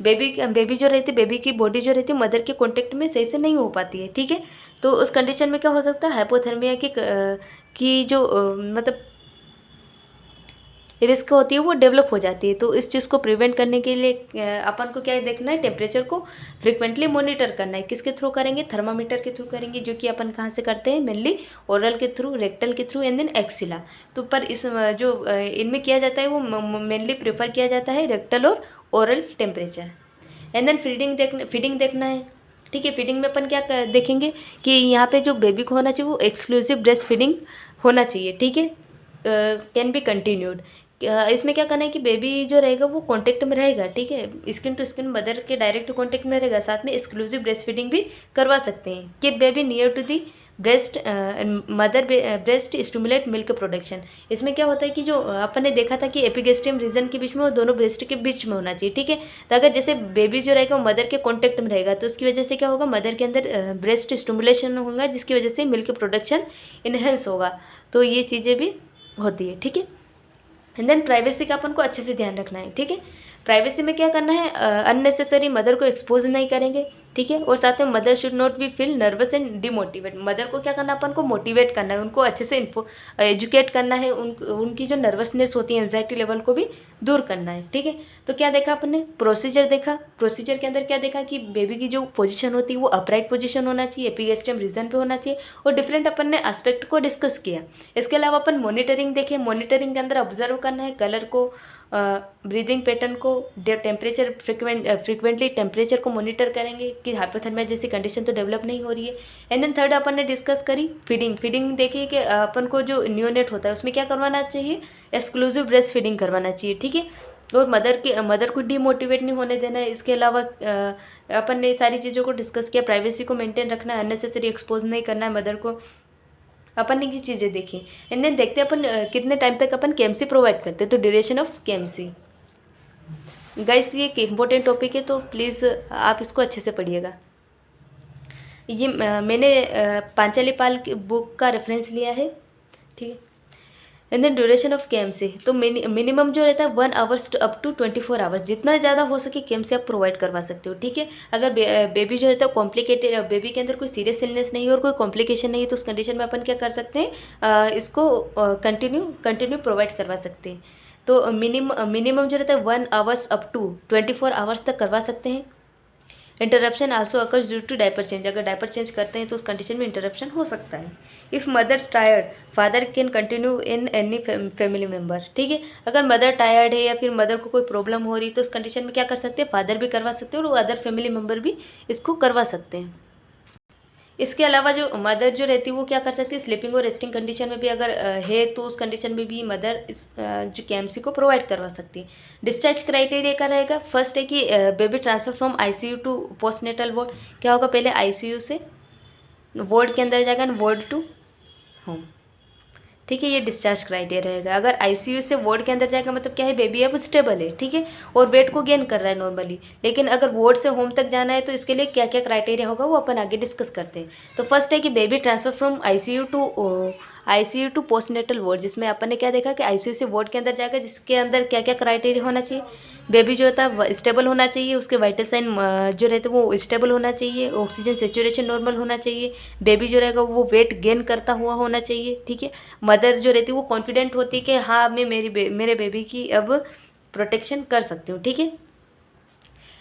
बेबी जो रहती है, बेबी की बॉडी जो रहती है मदर के कांटेक्ट में सही से नहीं हो पाती है, ठीक है। तो उस कंडीशन में क्या हो सकता है, हाइपोथर्मिया की जो मतलब रिस्क होती है वो डेवलप हो जाती है। तो इस चीज़ को प्रिवेंट करने के लिए अपन को क्या देखना है, टेम्परेचर को फ्रिक्वेंटली मॉनिटर करना है। किसके थ्रू करेंगे, थर्मामीटर के थ्रू करेंगे, जो कि अपन कहाँ से करते हैं, मेनली ओरल के थ्रू, रेक्टल के थ्रू एंड देन एक्सिला। तो पर इस जो इनमें किया जाता है वो मेनली प्रेफर किया जाता है रेक्टल और oral temperature. And then feeding देखना है, ठीक है। फीडिंग में अपन क्या देखेंगे कि यहाँ पे जो बेबी को होना चाहिए वो एक्सक्लूसिव ब्रेस्ट फीडिंग होना चाहिए, ठीक है। Can be continued. इसमें क्या करना है कि बेबी जो रहेगा वो कांटेक्ट में रहेगा, ठीक है, स्किन टू स्किन मदर के डायरेक्ट कांटेक्ट में रहेगा। साथ में एक्सक्लूसिव ब्रेस्ट फीडिंग भी करवा सकते हैं। Keep baby near to the breast mother breast stimulate milk production. इसमें क्या होता है कि जो अपन ने देखा था कि एपिगेस्ट्रियम रीजन के बीच में और दोनों ब्रेस्ट के बीच में होना चाहिए, ठीक है। तो अगर जैसे बेबी जो रहेगा वो मदर के कॉन्टेक्ट में रहेगा तो उसकी वजह से क्या होगा, मदर के अंदर ब्रेस्ट स्टिमुलेशन होगा, जिसकी वजह से मिल्क प्रोडक्शन इनहेंस होगा। तो ये चीज़ें भी होती है, ठीक है। एंड देन प्राइवेसी का अपन को अच्छे से ध्यान रखना है, ठीक है। प्राइवेसी में क्या करना है, अननेसेसरी मदर को एक्सपोज नहीं करेंगे, ठीक है। और साथ में mother should not be feel nervous and demotivate. Mother को क्या करना है, अपन को मोटिवेट करना है, उनको अच्छे से एजुकेट करना है, उनकी जो नर्वसनेस होती है, एंजाइटी लेवल को भी दूर करना है, ठीक है। तो क्या देखा अपन ने, प्रोसीजर देखा। प्रोसीजर के अंदर क्या देखा कि बेबी की जो पोजीशन होती है वो अपराइट पोजीशन होना चाहिए, एपिगेस्ट्रियम रीजन पे होना चाहिए, और डिफरेंट अपन ने एस्पेक्ट को डिस्कस किया। इसके अलावा अपन मॉनिटरिंग देखे। मॉनिटरिंग के अंदर ऑब्जर्व करना है कलर को, ब्रीदिंग पैटर्न को, टेम्परेचर फ्रिक्वेंटली टेम्परेचर को मॉनिटर करेंगे कि हाइपोथर्मिया जैसी कंडीशन तो डेवलप नहीं हो रही है। एंड देन थर्ड अपन ने डिस्कस करी फीडिंग देखिए कि अपन को जो न्यूनेट होता है उसमें क्या करवाना चाहिए, एक्सक्लूसिव ब्रेस्ट फीडिंग करवाना चाहिए, ठीक है। और मदर को डीमोटिवेट नहीं होने देना है। इसके अलावा अपन ने सारी चीज़ों को डिस्कस किया। प्राइवेसी को मेंटेन रखना है, अननेसेसरी एक्सपोज नहीं करना है मदर को। अपन ने ये चीज़ें देखी। एंड देन देखते हैं अपन कितने टाइम तक अपन केएमसी प्रोवाइड करते हैं। तो ड्यूरेशन ऑफ केएमसी, गाइस ये एक इम्पोर्टेंट टॉपिक है, तो प्लीज़ आप इसको अच्छे से पढ़िएगा। ये मैंने पांचाली पाल की बुक का रेफरेंस लिया है, ठीक है। And then duration of KMC, तो मिनिमम जो रहता है 1 आवर्स अप टू 24 आवर्स, जितना ज़्यादा हो सके केएमसी आप प्रोवाइड करवा सकते हो, ठीक है। अगर बेबी जो रहता है कॉम्प्लिकेटेड, बेबी के अंदर कोई सीरियस इलनेस नहीं है और कोई कॉम्प्लिकेशन नहीं है, तो उस कंडीशन में अपन क्या कर सकते हैं, इसको कंटिन्यू प्रोवाइड करवा सकते हैं। तो मिनिमम जो रहता है 1 आवर्स अप टू 24 आवर्स तक करवा सकते हैं। Interruption also occurs due to diaper change. अगर डायपर चेंज करते हैं तो उस कंडीशन में इंटरप्शन हो सकता है। If mother's tired, father can continue in any family member, ठीक है। अगर मदर टायर्ड है या फिर मदर को कोई प्रॉब्लम हो रही है तो उस कंडीशन में क्या कर सकते हैं, फादर भी करवा सकते हैं और अदर फैमिली मेम्बर भी इसको करवा सकते हैं। इसके अलावा जो मदर जो रहती है वो क्या कर सकती है, स्लीपिंग और रेस्टिंग कंडीशन में भी अगर है तो उस कंडीशन में भी मदर इस जो केएमसी को प्रोवाइड करवा सकती है। डिस्चार्ज क्राइटेरिया का रहेगा, फर्स्ट है कि baby transfer from ICU to postnatal ward. क्या होगा, पहले आईसीयू से वार्ड के अंदर जाएगा, वार्ड टू होम, ठीक है। ये डिस्चार्ज क्राइटेरिया रहेगा। अगर आईसीयू से वार्ड के अंदर जाएगा मतलब क्या है, बेबी अब स्टेबल है, ठीक है, और वेट को गेन कर रहा है नॉर्मली। लेकिन अगर वार्ड से होम तक जाना है तो इसके लिए क्या क्या क्राइटेरिया होगा वो अपन आगे डिस्कस करते हैं। तो फर्स्ट है कि baby transfer from ICU to postnatal ward, जिसमें अपन ने क्या देखा कि आईसीयू से वार्ड के अंदर जाएगा, जिसके अंदर क्या क्या क्राइटेरिया होना चाहिए, बेबी जो होता है स्टेबल होना चाहिए, उसके वाइटल साइन जो रहते हैं वो स्टेबल होना चाहिए, ऑक्सीजन सेचुरेशन नॉर्मल होना चाहिए, बेबी जो रहेगा वो वेट गेन करता हुआ होना चाहिए, ठीक है। मदर जो रहती है वो कॉन्फिडेंट होती है कि हाँ मैं मेरे बेबी की अब प्रोटेक्शन कर सकती हूँ, ठीक है।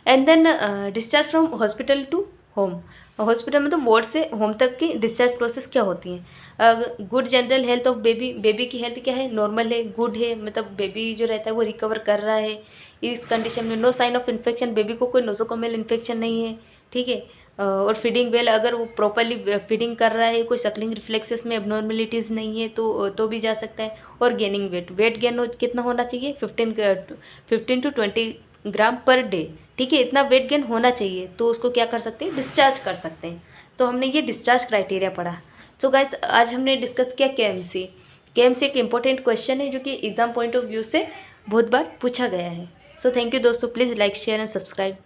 And then discharge from hospital to home. Hospital मतलब वार्ड से होम तक की डिस्चार्ज प्रोसेस क्या होती है। Good general health of baby, baby की हेल्थ क्या है, नॉर्मल है, गुड है, मतलब बेबी जो रहता है वो रिकवर कर रहा है इस कंडीशन में। No sign of infection, baby को कोई नोसोकोमियल इन्फेक्शन नहीं है, ठीक है। और फीडिंग वेल, अगर वो प्रॉपरली फीडिंग कर रहा है, कोई सकलिंग रिफ्लेक्सेस में एबनॉर्मेलिटीज़ नहीं है तो भी जा सकता है। और गेनिंग वेट गेन कितना होना चाहिए, 15 टू 20 ग्राम पर डे, ठीक है। इतना वेट गेन होना चाहिए तो उसको क्या कर सकते हैं, डिस्चार्ज कर सकते हैं। तो हमने ये डिस्चार्ज क्राइटेरिया पढ़ा। तो गाइस आज हमने डिस्कस किया केएमसी। केएमसी एक इम्पोर्टेंट क्वेश्चन है जो कि एग्जाम पॉइंट ऑफ व्यू से बहुत बार पूछा गया है। सो थैंक यू दोस्तों, please like share and subscribe.